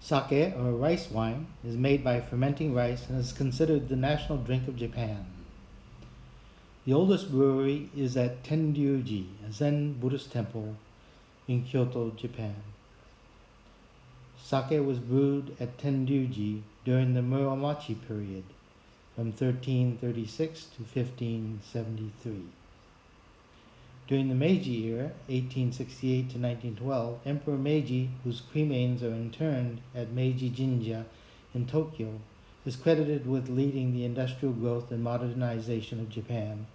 Sake, or rice wine, is made by fermenting rice and is considered the national drink of Japan. The oldest brewery is at Tenryuji, a Zen Buddhist temple in Kyoto, Japan. Sake was brewed at Tenryuji during the Muromachi period, from 1336 to 1573. During the Meiji era, 1868 to 1912, Emperor Meiji, whose cremains are interned at Meiji Jinja in Tokyo, is credited with leading the industrial growth and modernization of Japan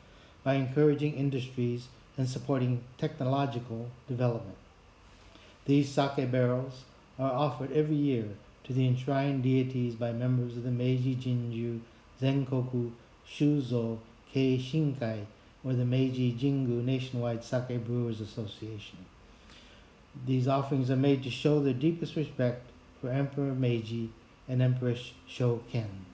by encouraging industries and supporting technological development. These sake barrels are offered every year to the enshrined deities by members of the Meiji Jinju Zenkoku Shuzo Kei Shinkai, or the Meiji Jingu Nationwide Sake Brewers Association. These offerings are made to show their deepest respect for Emperor Meiji and Empress Shoken.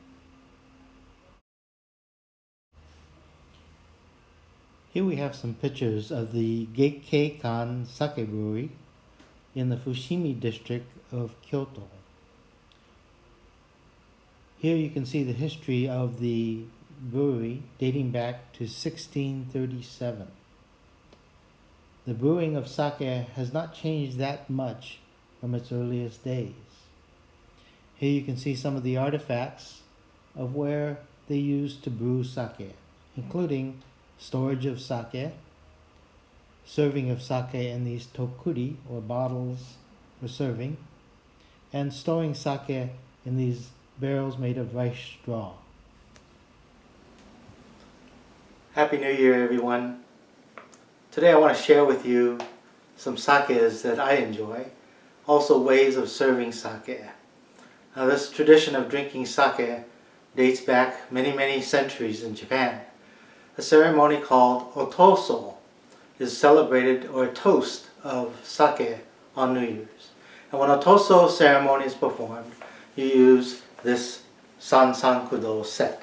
Here we have some pictures of the Gekkeikan Sake Brewery in the Fushimi district of Kyoto. Here you can see the history of the brewery dating back to 1637. The brewing of sake has not changed that much from its earliest days. Here you can see some of the artifacts of where they used to brew sake, including storage of sake, serving of sake in these tokuri, or bottles for serving, and storing sake in these barrels made of rice straw. Happy New Year, everyone. Today I want to share with you some sakes that I enjoy, also ways of serving sake. Now, this tradition of drinking sake dates back many centuries in Japan. A ceremony called otoso is celebrated, or a toast of sake, on New Year's. And when otoso ceremony is performed, you use this Sansankudo set.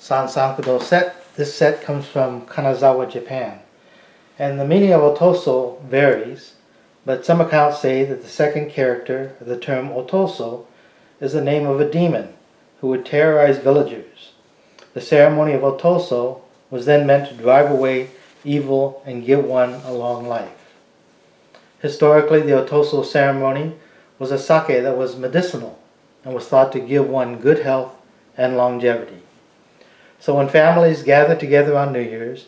Sansankudo set, this set comes from Kanazawa, Japan. And the meaning of otoso varies, but some accounts say that the second character of the term otoso is the name of a demon who would terrorize villagers. The ceremony of otoso was then meant to drive away evil and give one a long life. Historically, the otoso ceremony was a sake that was medicinal and was thought to give one good health and longevity. So when families gather together on New Year's,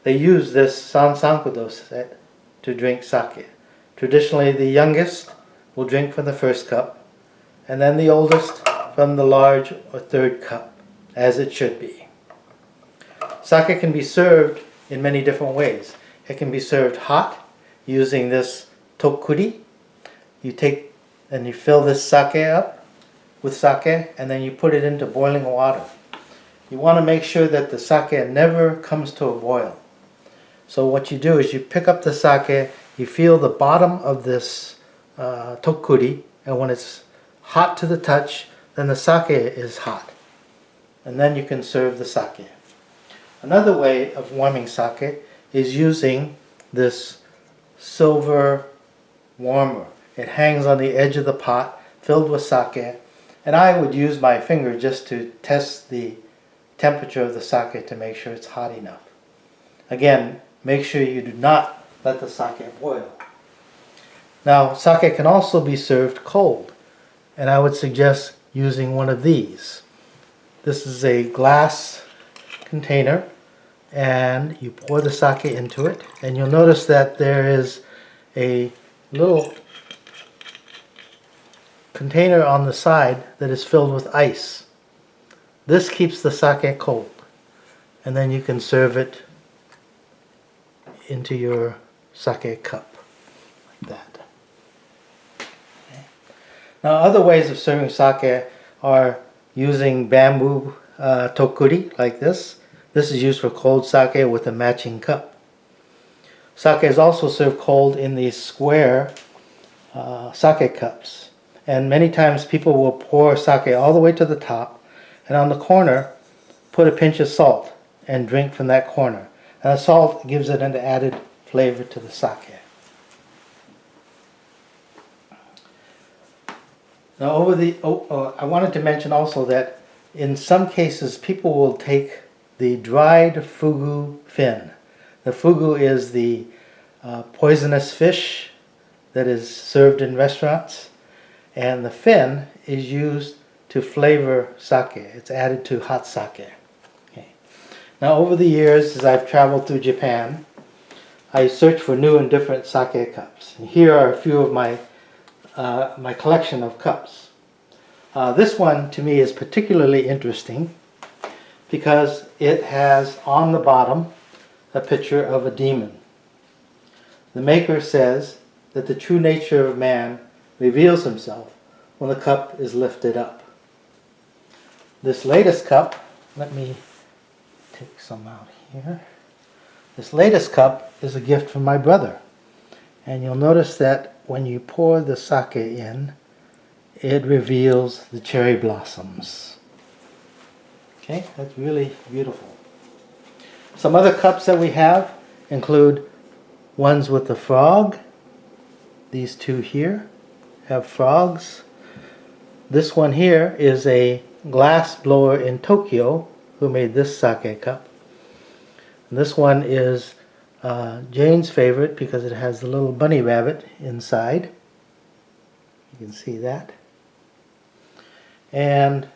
they use this Sansankudo set to drink sake. Traditionally, the youngest will drink from the first cup, and then the oldest from the large or third cup, as it should be. Sake can be served in many different ways. It can be served hot using this tokuri. You take and you fill this sake up with sake, and then you put it into boiling water. You want to make sure that the sake never comes to a boil. So what you do is you pick up the sake, you feel the bottom of this tokuri, and when it's hot to the touch, then the sake is hot. And then you can serve the sake. Another way of warming sake is using this silver warmer. It hangs on the edge of the pot filled with sake, and I would use my finger just to test the temperature of the sake to make sure it's hot enough. Again, make sure you do not let the sake boil. Now, sake can also be served cold, and I would suggest using one of these. This is a glass container, and you pour the sake into it, and you'll notice that there is a little container on the side that is filled with ice. This keeps the sake cold, and then you can serve it into your sake cup like that. Okay. Now, other ways of serving sake are using bamboo tokuri like this. This is used for cold sake with a matching cup. Sake is also served cold in these square sake cups, and many times people will pour sake all the way to the top, and on the corner put a pinch of salt and drink from that corner. And the salt gives it an added flavor to the sake. Now, I wanted to mention also that in some cases people will take the dried fugu fin. The fugu is the poisonous fish that is served in restaurants, and the fin is used to flavor sake. It's added to hot sake. Okay. Now, over the years, as I've traveled through Japan, I search for new and different sake cups. And here are a few of my collection of cups. This one to me is particularly interesting because it has on the bottom a picture of a demon. The maker says that the true nature of man reveals himself when the cup is lifted up. This latest cup, let me take some out here. This latest cup is a gift from my brother. And you'll notice that when you pour the sake in, it reveals the cherry blossoms. Okay, that's really beautiful. Some other cups that we have include ones with the frog. These two here have frogs. This one here is a glass blower in Tokyo who made this sake cup. And this one is Jane's favorite because it has the little bunny rabbit inside. You can see that. And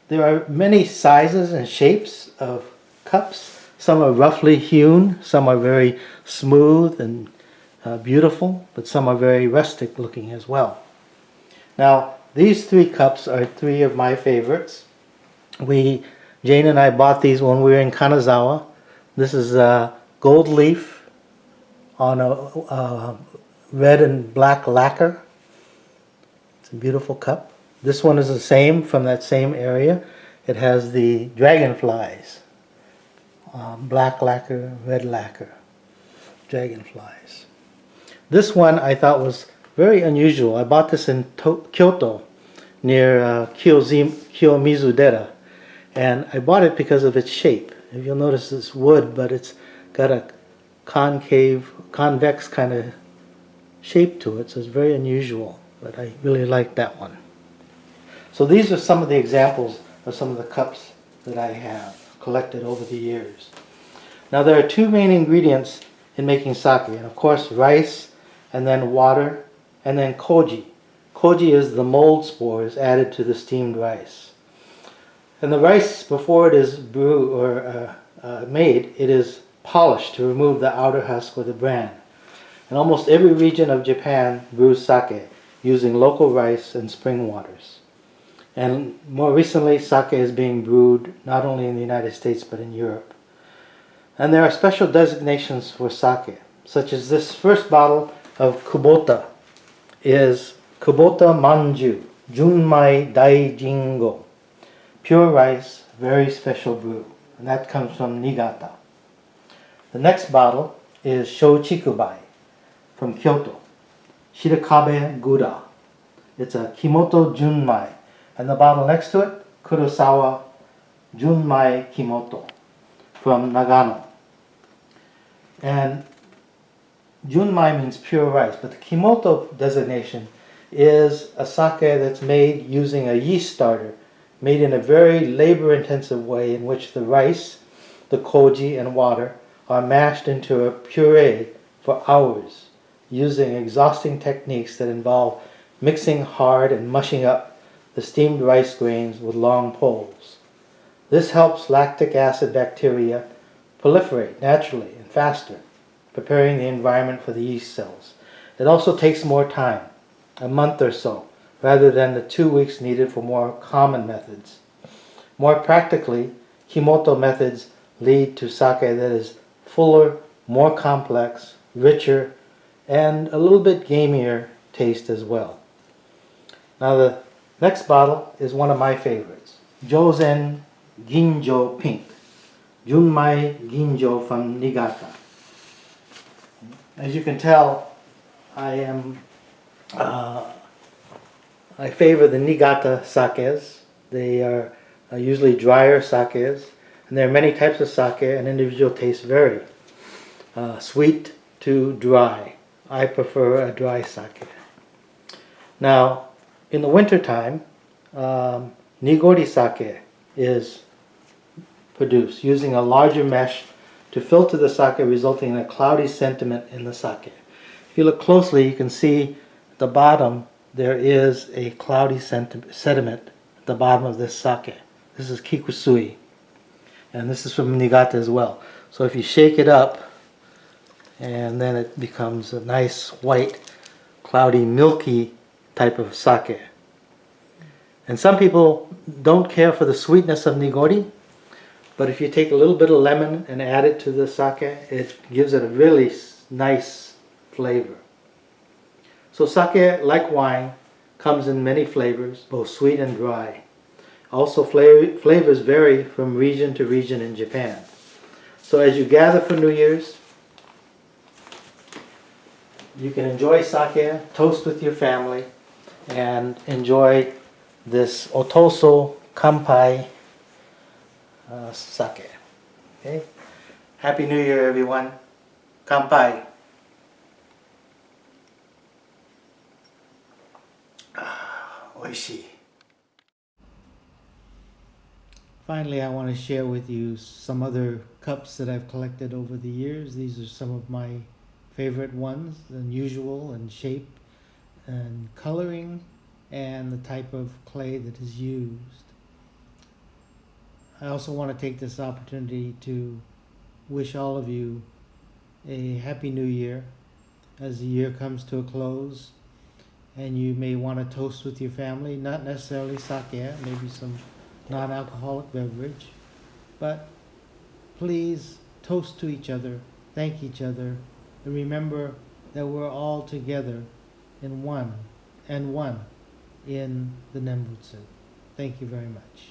there are many sizes and shapes of cups. Some are roughly hewn, some are very smooth and beautiful, but some are very rustic looking as well. Now, these three cups are three of my favorites. Jane and I bought these when we were in Kanazawa. This is gold leaf on a red and black lacquer. It's a beautiful cup. This one is the same from that same area. It has the dragonflies. Black lacquer, red lacquer, dragonflies. This one I thought was very unusual. I bought this in Kyoto near Kiyomizu-dera. And I bought it because of its shape. If you'll notice, it's wood, but it's got a convex kind of shape to it, so it's very unusual. But I really like that one. So these are some of the examples of some of the cups that I have collected over the years. Now there are two main ingredients in making sake, and of course rice, and then water, and then koji. Koji is the mold spores added to the steamed rice. And the rice, before it is brewed or made, it is polished to remove the outer husk or the bran. And almost every region of Japan brews sake using local rice and spring waters. And more recently, sake is being brewed not only in the United States but in Europe. And there are special designations for sake, such as this first bottle of Kubota is Kubota Manju Junmai Daijingo. Pure rice, very special brew. And that comes from Niigata. The next bottle is Shochikubai from Kyoto. Shirakabe Gura. It's a Kimoto Junmai. And the bottle next to it, Kurosawa Junmai Kimoto from Nagano. And Junmai means pure rice, but the Kimoto designation is a sake that's made using a yeast starter, made in a very labor-intensive way in which the rice, the koji, and water are mashed into a puree for hours, using exhausting techniques that involve mixing hard and mushing up the steamed rice grains with long poles. This helps lactic acid bacteria proliferate naturally and faster, preparing the environment for the yeast cells. It also takes more time, a month or so, rather than the 2 weeks needed for more common methods. More practically, Kimoto methods lead to sake that is fuller, more complex, richer, and a little bit gamier taste as well. Now the next bottle is one of my favorites, Jozen Ginjo Pink, Junmai Ginjo from Niigata. As you can tell, I favor the Niigata sakes. They are usually drier sakes, and there are many types of sake, and individual tastes vary. Sweet to dry. I prefer a dry sake. Now, In the wintertime, Nigori sake is produced using a larger mesh to filter the sake, resulting in a cloudy sediment in the sake. If you look closely, you can see at the bottom there is a cloudy sediment at the bottom of this sake. This is kikusui, and this is from Niigata as well. So if you shake it up, and then it becomes a nice white, cloudy, milky type of sake. And some people don't care for the sweetness of nigori, but if you take a little bit of lemon and add it to the sake, it gives it a really nice flavor. So sake, like wine, comes in many flavors, both sweet and dry. Also, flavors vary from region to region in Japan. So as you gather for New Year's, you can enjoy sake, toast with your family, and enjoy this Otoso Kanpai sake. Okay? Happy New Year, everyone. Kanpai. Oishii. Finally, I want to share with you some other cups that I've collected over the years. These are some of my favorite ones, unusual in shape and coloring and the type of clay that is used. I also want to take this opportunity to wish all of you a Happy New Year as the year comes to a close, and you may want to toast with your family, not necessarily sake, maybe some non-alcoholic beverage, but please toast to each other, thank each other, and remember that we're all together in one in the Nembutsu. Thank you very much.